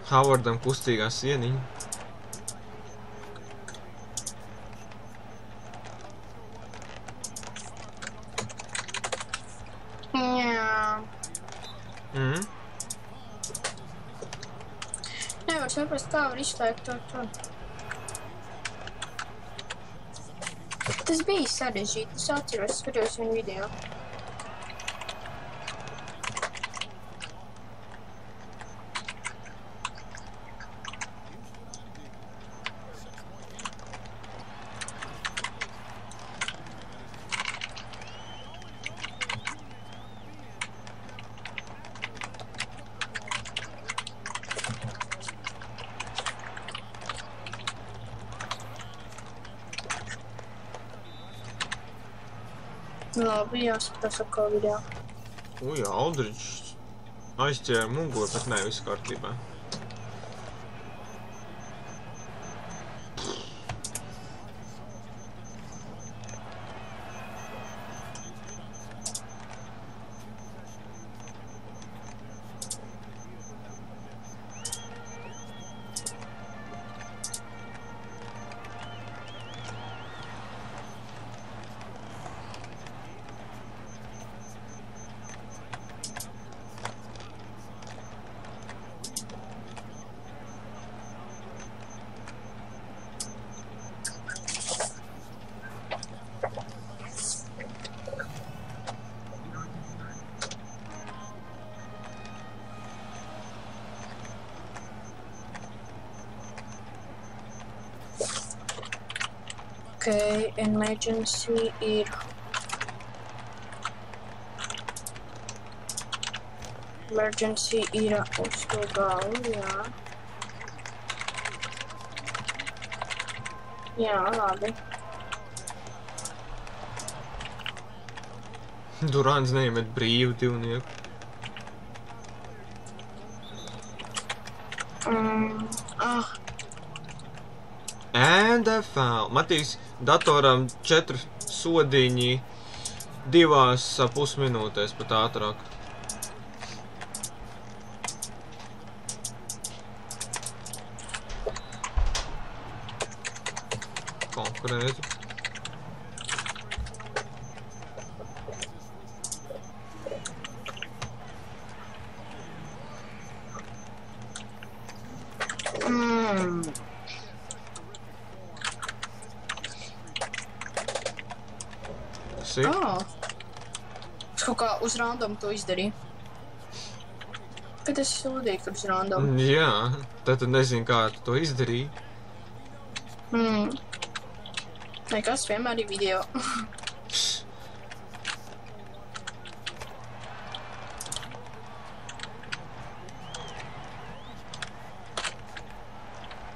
Howardam kustīgā sieniņa. Jā. Nevar saprast, kā var izslēgt to. Tas bija sarežģīti, es atceros, skatījos viņu video. Labi, jāskatās atkal video. Uj, Aldridžs aizķēra muguru, bet nē, viss kārtībā. Okay, emergency ir. Emergency ir uz to galu, jā. Jā, labi. Durants neiemet brīvu divnieku. And a foul. Matīs, datoram 4 sodiņi 2,5 minūtēs, pat ātrāk. Konkrēti. Es kaut kā uz random to izdarīju. Bet es sūdīju, ka uz random. Jā, tad tu nezini, kā tu to izdarīji. Nekas, vienmēr ir video.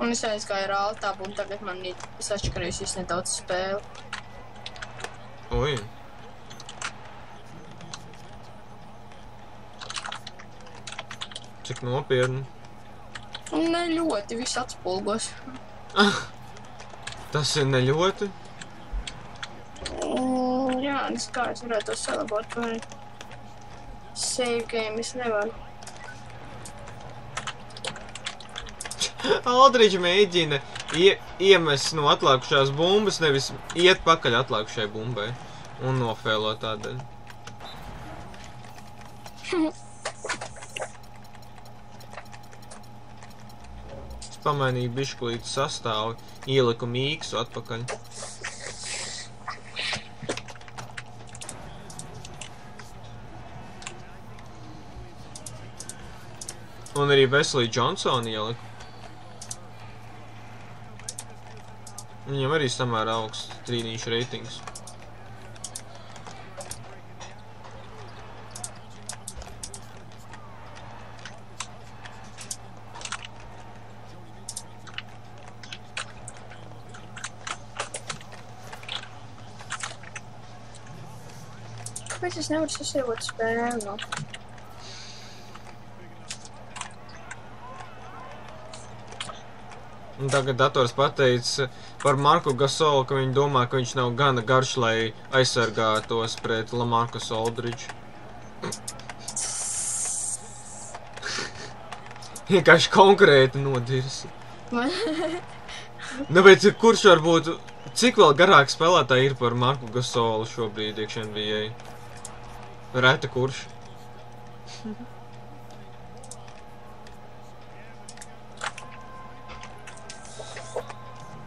Un es aizgāju ar altābu, un tagad man ir sačakarījusies nedaudz spēle. Ui. Cik nopietni? Ne ļoti, viss atspulgos. Tas ir ne ļoti? Jā, es kā es varētu to salabot, vai save game es nevaru. Aldridž mēģina iemest no atlākušās bumbas, nevis iet pakaļ atlākušai bumbai un nofēlo tādēļ. Es pamainīju biškulītu sastāvu, ieliku mīksu atpakaļ. Un arī Wesley Johnsonu ieliku. Viņam arī samērā augsts trīnīšu reitings. Kāpēc es nevaru sasievot spēli, no? Un tagad dators pateica par Marku Gasolu, ka viņi domā, ka viņš nav gana garš, lai aizsargātos pret LaMarcus Aldridge. Vienkārši konkrēti nodirsi. Man... Nu, bet kurš varbūt, cik vēl garāk spēlētāji ir par Marku Gasolu šobrīd iekš NBA? Reta kurš?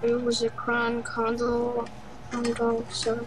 Use a crown condle so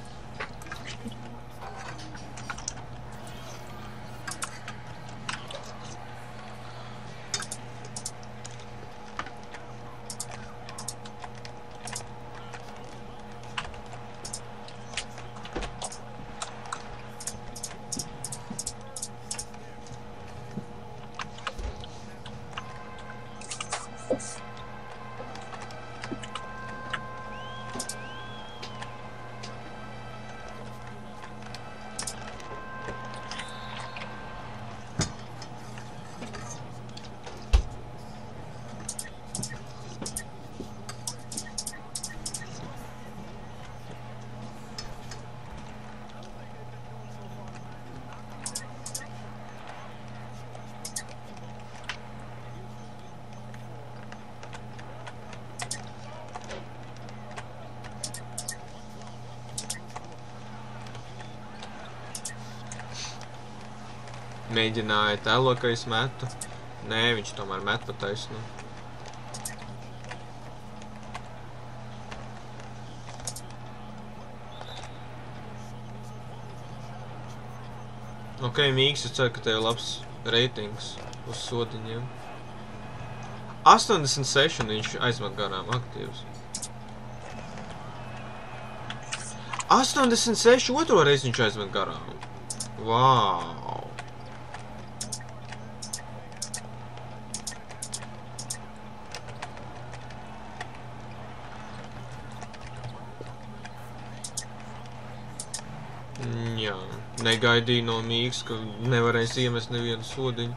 Mēģināja tēlo, ka es metu. Nē, viņš tomēr met pa taisnu. Ok, Mīgs, es ceru, ka tev labs reitings uz sodiņiem. 86 un viņš aizmet garām aktīvs. 86 otro reizi viņš aizmet garām. Vau! Jā, negaidīju no Mīgs, ka nevarēs iemest nevienu sodiņu.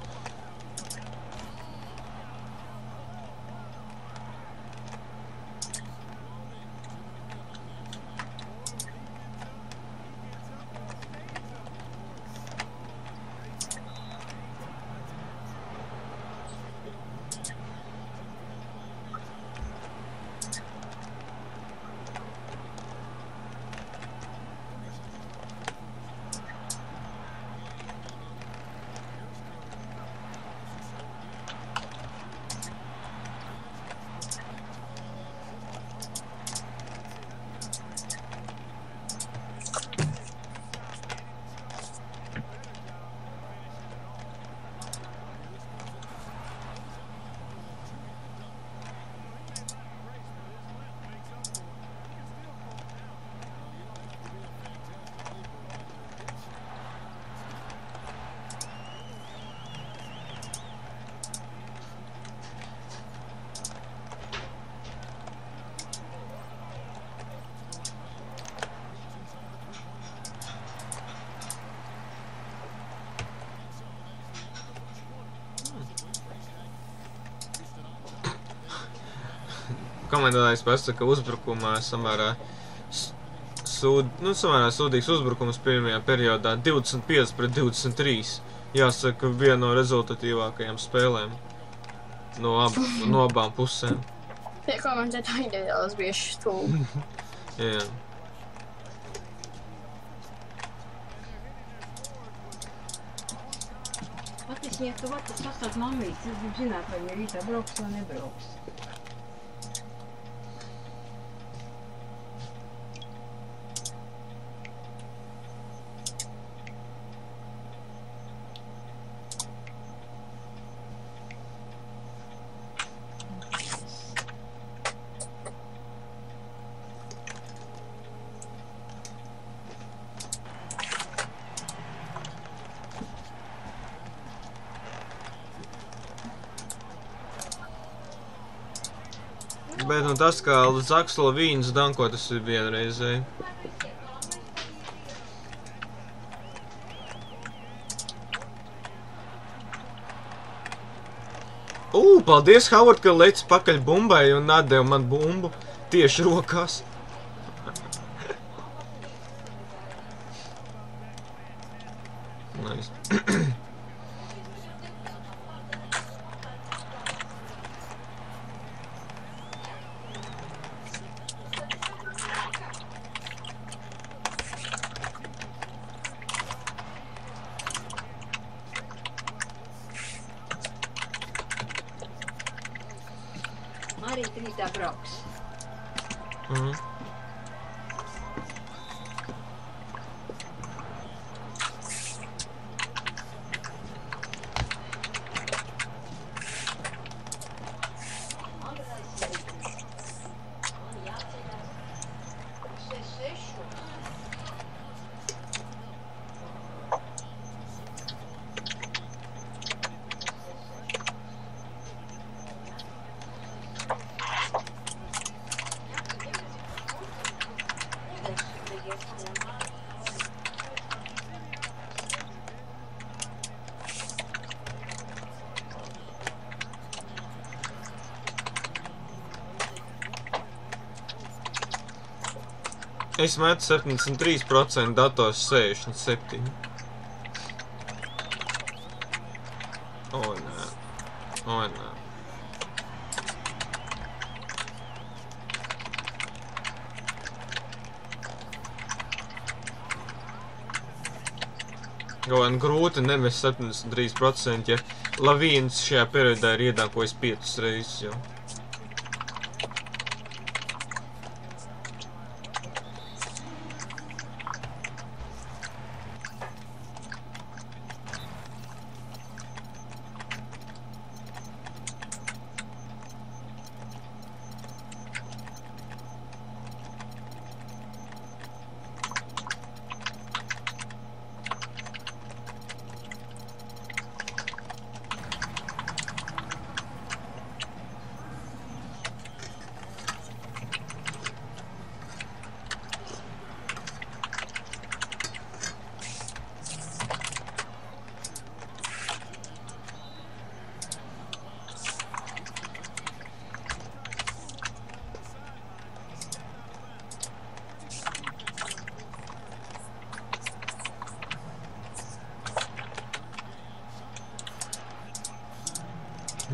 Komentētājs pasaka, ka uzbrukumā samērā sūdīgs uzbrukums pirmajā periodā 25-23. Jāsaka, viena no rezultatīvākajām spēlēm no abām pusēm. Tie komentētāji nedaudz bija stulbi. Jā. Patiesībā, ja tu vari tas pastāst mammītes, es gribu zināt, vai viņa rītā brauks vai nebrauks. Bet nu tas, kā Zaks Lavīns danko, tas ir vienreizēji. Paldies, Howard, ka lec pakaļ bumbai un atdeva man bumbu tieši rokās. Nice. rīt rītā brauks. Mhm. Es metu 73%, dators 67. O, nē. O, nē. Gan grūti nemest 73%, ja Lavīns šajā periodā ir iedākojis 5 reizes jau.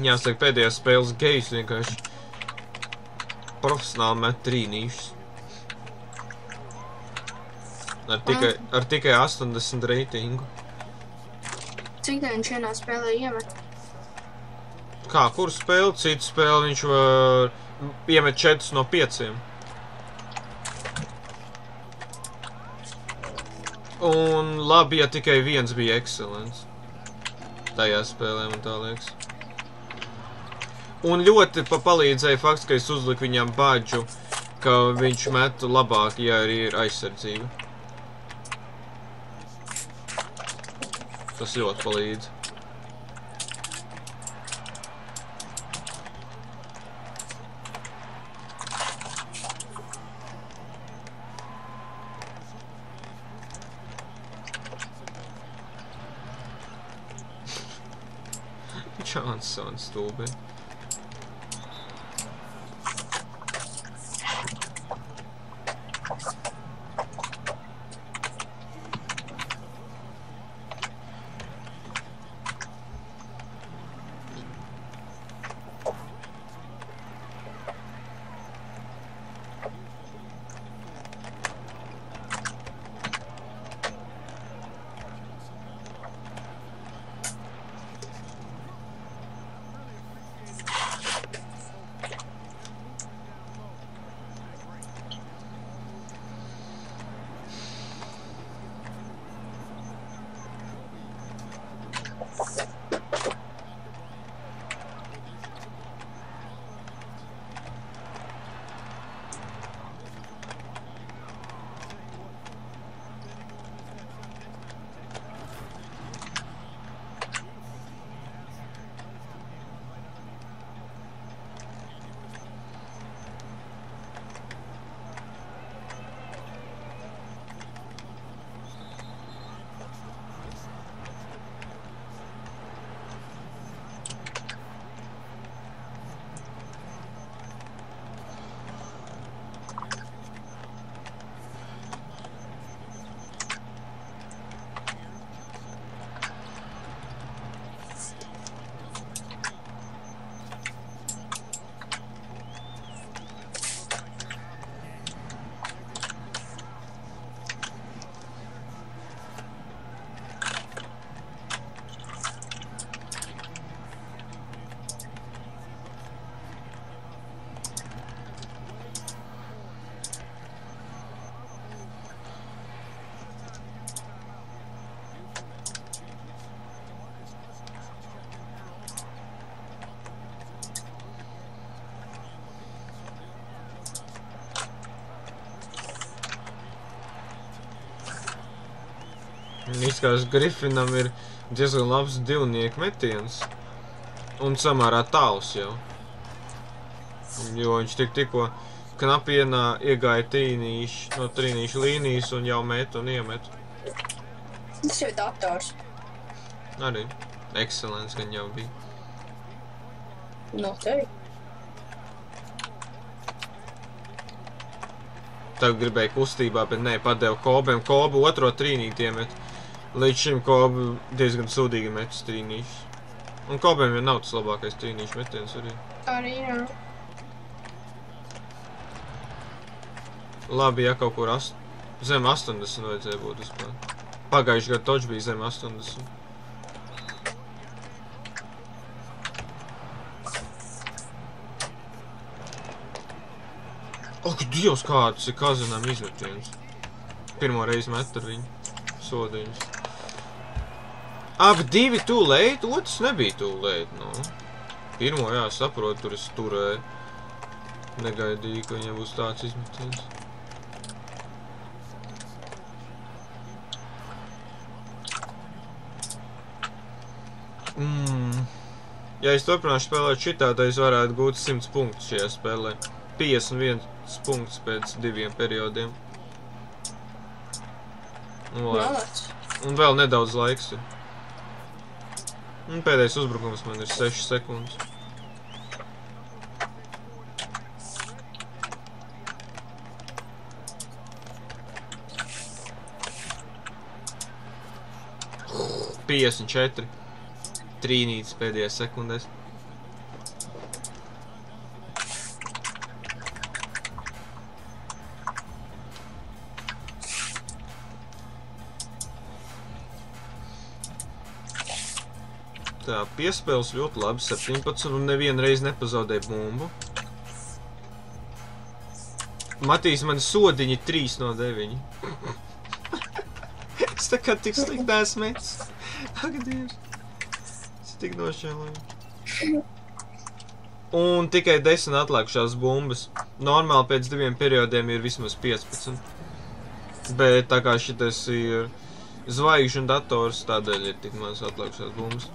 Jāsaka, pēdējās spēles Gejs vienkārši profesionāli met trīnīšus. Ar tikai 80 reitingu. Cik tā viņš vienā spēlē iemet? Kā, kur spēle? Citu spēli viņš var iemet 4 no 5. Un labi, ja tikai viens bija excellence. Tajā spēlē man tā liekas. Un ļoti palīdzēja fakts, ka es uzliku viņam badžu, ka viņš metu labāk, ja arī ir aizsardzība. Tas ļoti palīdz. Johnson stulbi. Izskatās, Griffinam ir diezgan labs divnieku metiens. Un samērā tāls jau. Jo viņš tikko knapi iegāja no trīnīša līnijas un jau met un iemet. Tas jau ir dators. Arī. Ekscelents gan jau bija. Noteikti. Tagad gribēja kustībā, bet nē, padeva Kobem. Kobu otro trīnīti iemet. Līdz šim Kobu diezgan sūdīgi met trīnīšus. Un Kobem jau nav tas labākais trīnīšu metiens arī. Arī, jā. Labi, ja kaut kur zem 80 vajadzēja būt vispār. Pagājuši gadu toč bija zem 80. Ak, Dievs, kāds ir Kazinam izmetiens. Pirmo reizi met ar viņu sodiņus. Abi divi too late, otrs nebija too late, nu. Pirmo, jā, saprotu, tur es turēju. Negaidīju, ka viņam būs tāds izmetiens. Ja es turpināšu spēlēt šitā, tad es varētu gūt 100 punktus šajā spēlē. 51 punkts pēc 2 periodiem. Un vēl nedaudz laiks ir. Un pēdējais uzbrukums man ir 6 sekundes. – 54. Trīnītes pēdējās sekundēs. Tā, piespēles ļoti labi, 17 un nevienu reizi nepazaudēja bumbu. Matīs, mani sodiņi 3 no 9. Es tā kā tik slikti esmu metis. Ak, Dievs. Es tik nošķēlēju. Un tikai 10 atlikušās bumbas. Normāli pēc 2 periodiem ir vismaz 15. Bet tā kā šitas ir zvaigžņu un dators, tādēļ ir tik maz atlikušās bumbas.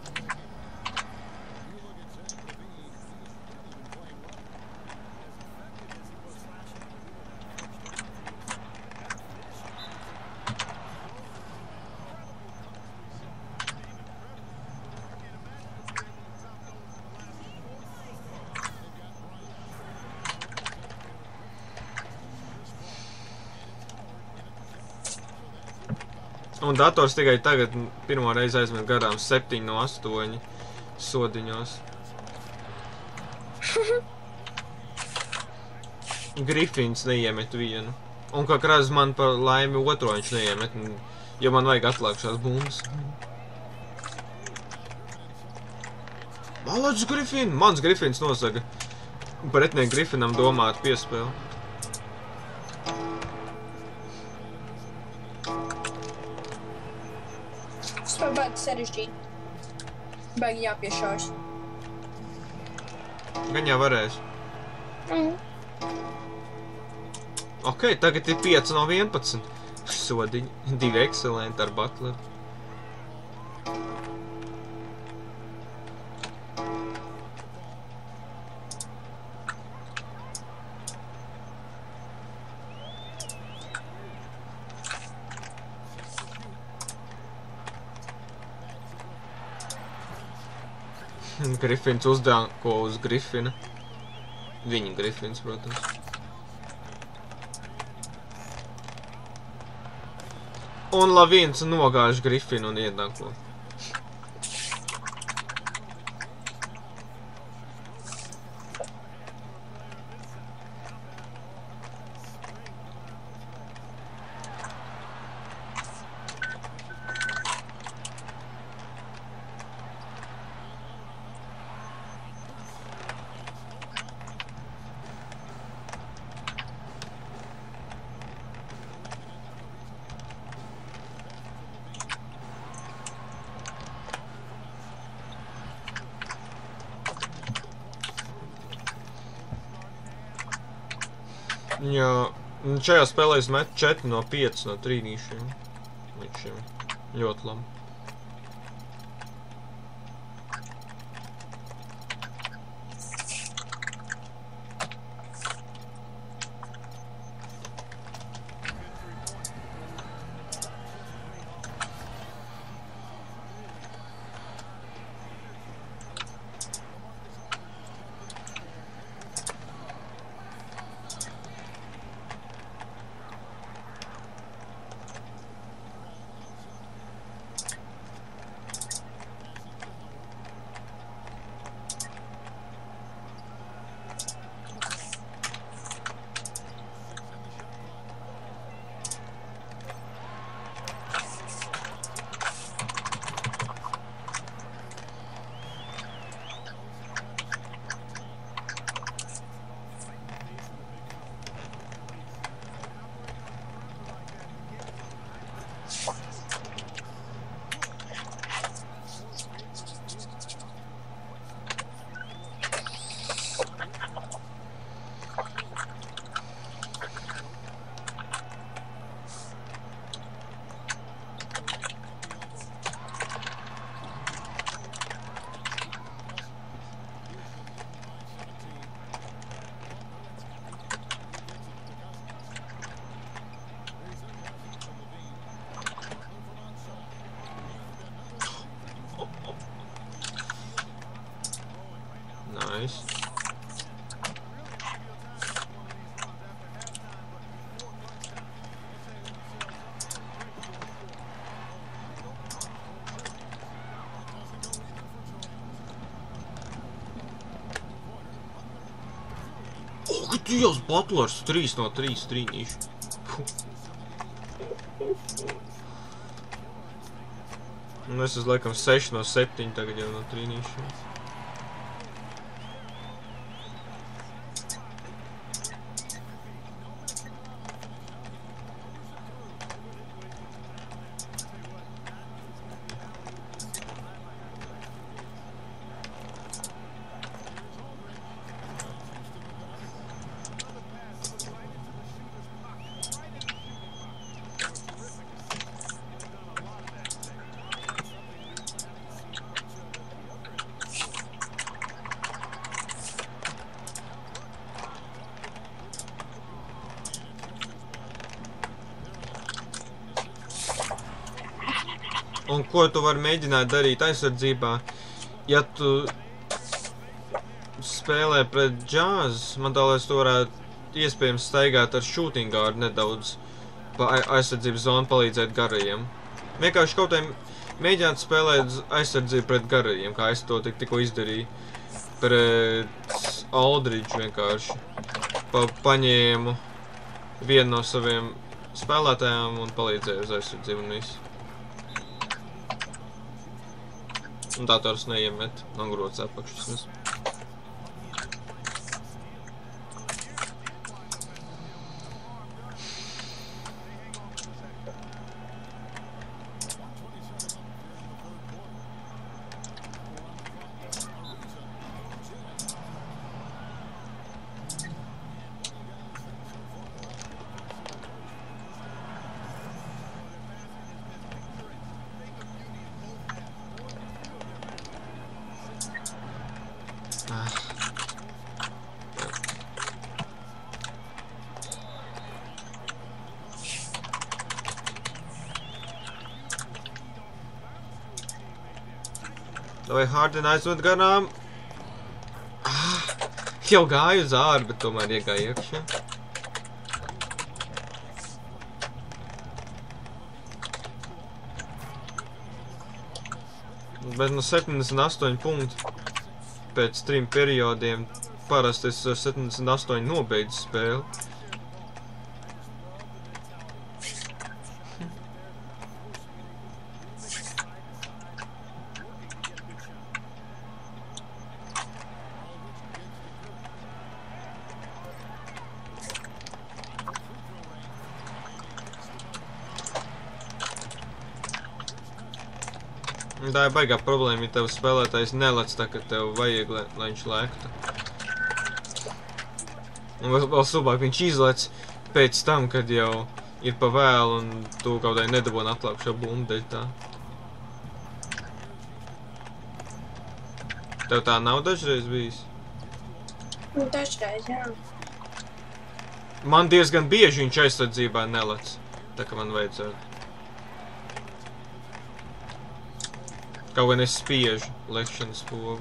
Un dators tikai tagad pirmo reizi aizmet garām 7 no 8 sodiņos. Griffins neiemet vienu. Un kā krāz man par laimi otro viņš neiemet, jo man vajag atlākšās bumbas. Malacis Griffin! Mans Griffins nosaka. Pretnieku Griffinam domāt piespēli. Baigi sarežģīt. Baigi jāpiešaujas. Gan jau varēšu. Ok, tagad ir 5 no 11. Sodiņi. 2 ekscelenti ar Butleru. Griffins uzdāko uz Griffina. Viņa Griffins, protams. Un Lavīns nogāž Griffinu un iedāko. Jā, šajā spēlē es metu 4 no 5 no trīnīšiem. Līdz šim. Ļoti labi. Nice. Oh, Dievs, Butlers 3 no 3 trīnīšu. Un es esmu laikam 6 no 7 tagad jau no trīnīšu. Un ko tu vari mēģināt darīt aizsardzībā? Ja tu spēlē pret Jazz, man tā liekas, tu varētu iespējams staigāt ar shooting guard nedaudz pa aizsardzības zonu palīdzēt garajiem. Vienkārši kaut vai mēģināt spēlēt aizsardzību pret garajiem, kā es to tikko izdarīju. Pret Aldridge vienkārši. Paņēmu vienu no saviem spēlētājiem un palīdzēju uz aizsardzību un visu. Un tā tās neiemet, nogrots apakšas. Vai Harden aizved garām? Jau gāju uz āru, bet tomēr iegāju iekšā. Bet no 78 punktu pēc 3 periodiem parasti es ar 78 nobeidzu spēli. Tā ir baigā problēma, ja tev spēlētājs nelec tā, ka tev vajag, lai viņš lēktu. Un vēl subāk viņš izlec pēc tam, kad jau ir pa vēlu un tu kaut vai nedabūni atlāku šo bumbu dēļ tā. Tev tā nav dažreiz bijis? Nu, dažreiz, jā. Man diezgan bieži viņš aizsardzībā nelec. Tā kā man vajadzētu. Kaut gan es spiežu lekšanas pogu.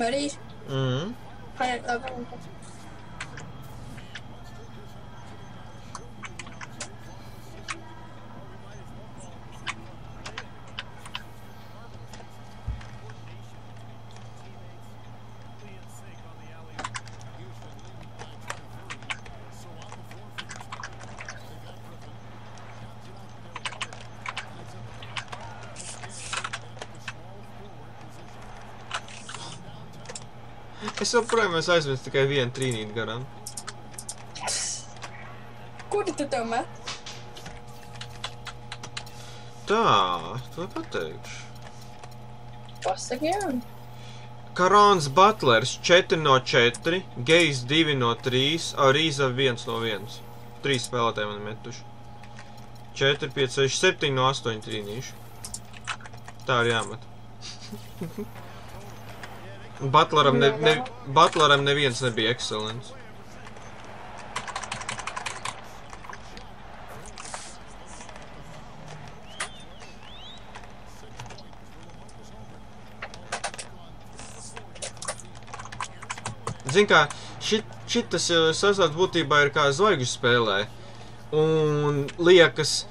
Marīs? Paiet, labi. Es joprojām esmu aizmirst tikai vienu trīnīti garām. Kuri tu tev met? Tā, to pateikšu. Pasaki, jā. Karons Butlers 4 no 4, Gejs 2 no 3, Arīza 1 no 1. 3 spēlētāji mani metuši. 4, 5, 6, 7 no 8 trīnīšu. Tā ir jāmet. Butleram neviens nebija ekscelents. Zin kā, šitas sastāvs būtībā ir kā zvaigžņu spēlē. Un liekas,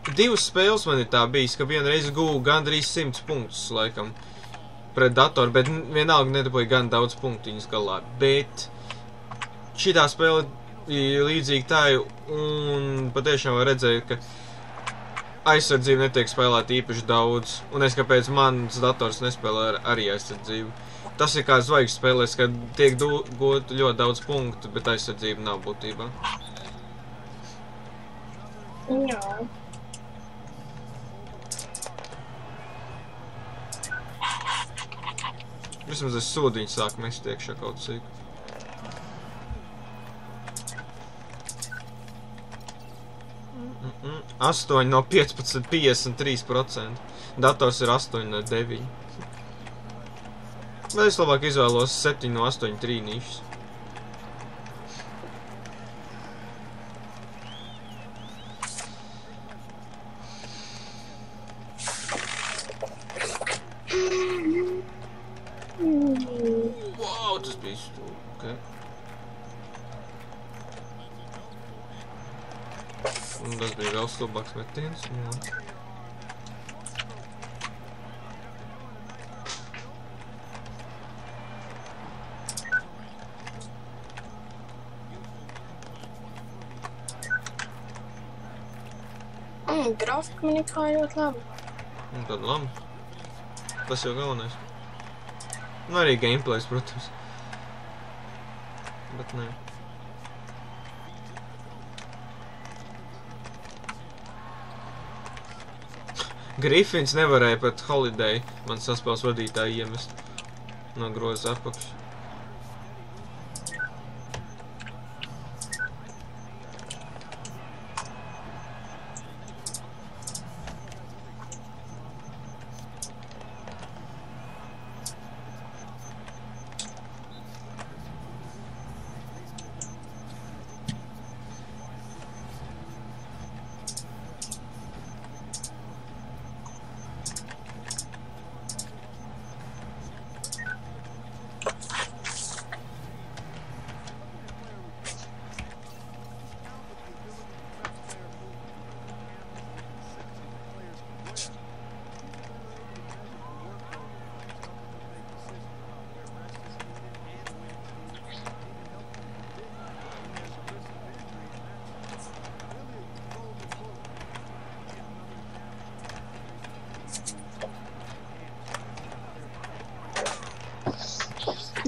2 spēles man ir tā bijis, ka vienreiz guvu gandrīz 100 punktus, laikam. Pret datoru, bet vienalga nedabūja gan daudz punktiņus galā, bet šitā spēle ir līdzīga tai, un patiešām var redzēt, ka aizsardzība netiek spēlēta īpaši daudz, un es kāpēc mans dators nespēlē arī aizsardzību. Tas ir kā zvaigžņu spēlēs, kad tiek gūt ļoti daudz punktu, bet aizsardzība nav būtībā. Jā. Vismaz es sūdiņu sāku mest iekšā kaut cik. Mm. 8 no 15, 53%. Dators ir 8 no 9. Bet es labāk izvēlos 7 no 8 trīnīšus. Wow, tas bija stūri, ok. Un tas bija vēl stulbāks metiens. Grafika man ir kā ļoti labi. Un tad labi. Tas jau galvenais. Un arī gameplays, protams. Bet nē. Grifins nevarēja pat Holiday man saspēles vadītāju iemest no groza apakšas.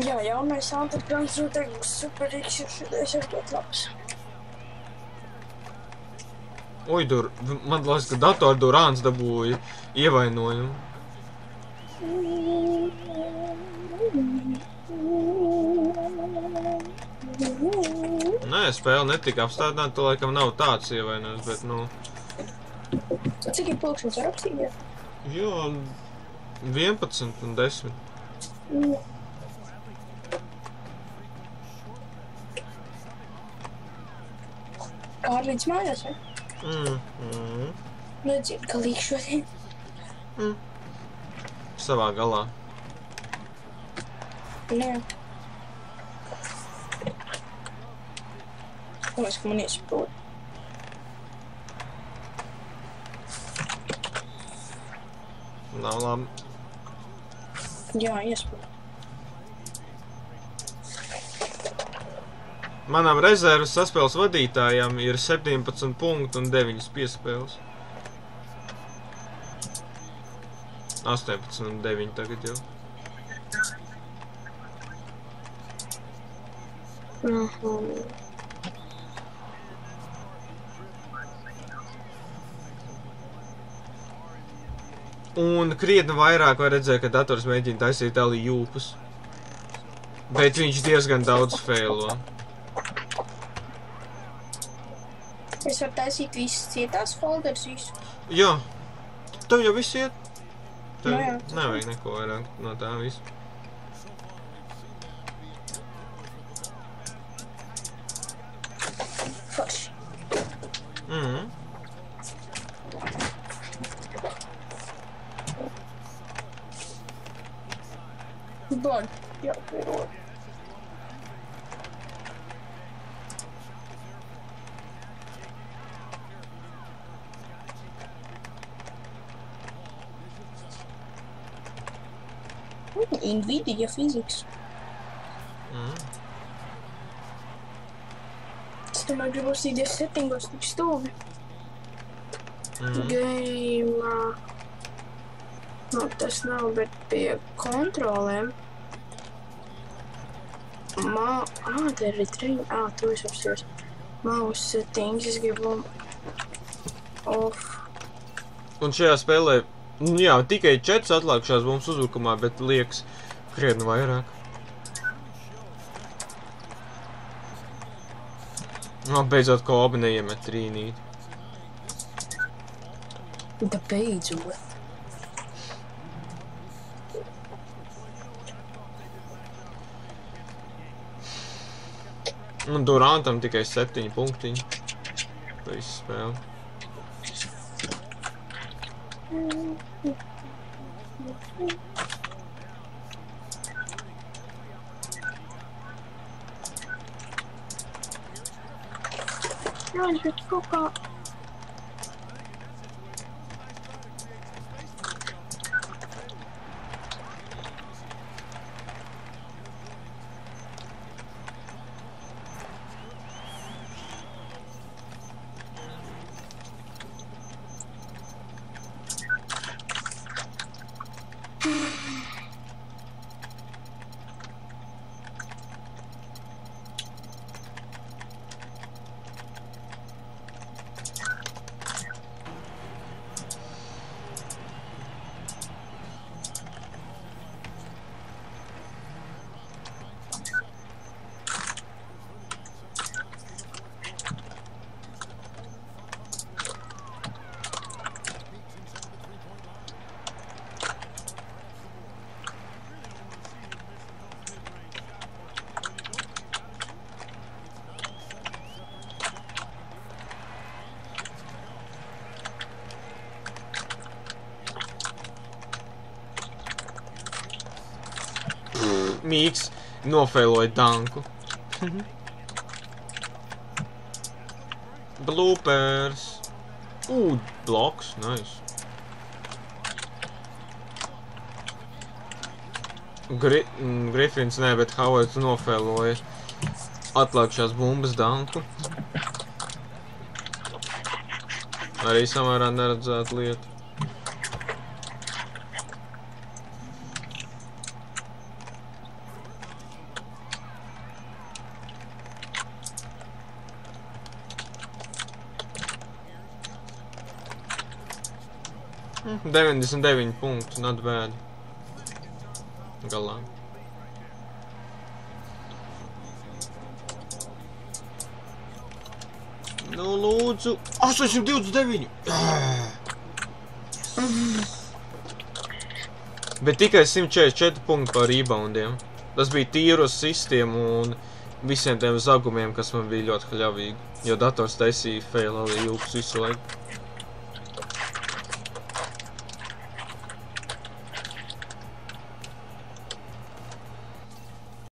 Jā, jaunais antiprants noteikti būs superīgs, jo šitais ir ļoti labs. Ui, man liekas, ka datora Durāns dabūja ievainojumu. Nē, spēle netika apstādināta, tu laikam nav tāds ievainojums, bet, nu... Cik ir pulkstenis rakstīja? Jā, 11 un 10. Kārlīdz mājās, vai? Nedzird galīgi šodien. Savā galā. Nē. Liekas, ka man iesprūda. Nav labi. Jā, iesprūda. Manam rezervas saspēles vadītājam ir 17 punktu un 9 piespēles. 18 un 9 tagad jau. Un krietni vairāk var redzēt, ka dators mēģina taisīt alley-oopus. Bet viņš diezgan daudz failo. Es varu taisīt visas cietās folders, visu. Jā. Tev jau viss iet? Tev Jā. nevajag neko vairāk no tā visu. Forši. Blod. Jā, pierod. Nvidia physics. Es tomēr gribu uzsīties settingos tik stūbi. Game... Nu, tas nav, bet pie kontrolēm. Te ir retrain. Tu esi apsties. Mouse settings, es gribu... Off. Un šajā spēlē, jā, tikai 4 atlikušās bumbas uzbrukumā, bet liekas krietni vairāk. Beidzot, ko abi neiemet trīnīt. Da beidzot. Un Durantam tikai 7 punktiņi. Visu spēli. Jā, bet kaut kā... Mīks nofeiloja danku. Bloopers. Bloks, nice. Griffins nē, bet Howards nofeiloja atlākšās bumbas danku. Arī samērā neredzētu lietu. 99 punktus, not bad. Galā. Nu, lūdzu. 829! Bet tikai 144 punkti par reboundiem. Tas bija tīru sistēmu un visiem tiem zagumiem, kas man bija ļoti haļavīgi. Jo dators taisīja fail alley-oops visu laiku.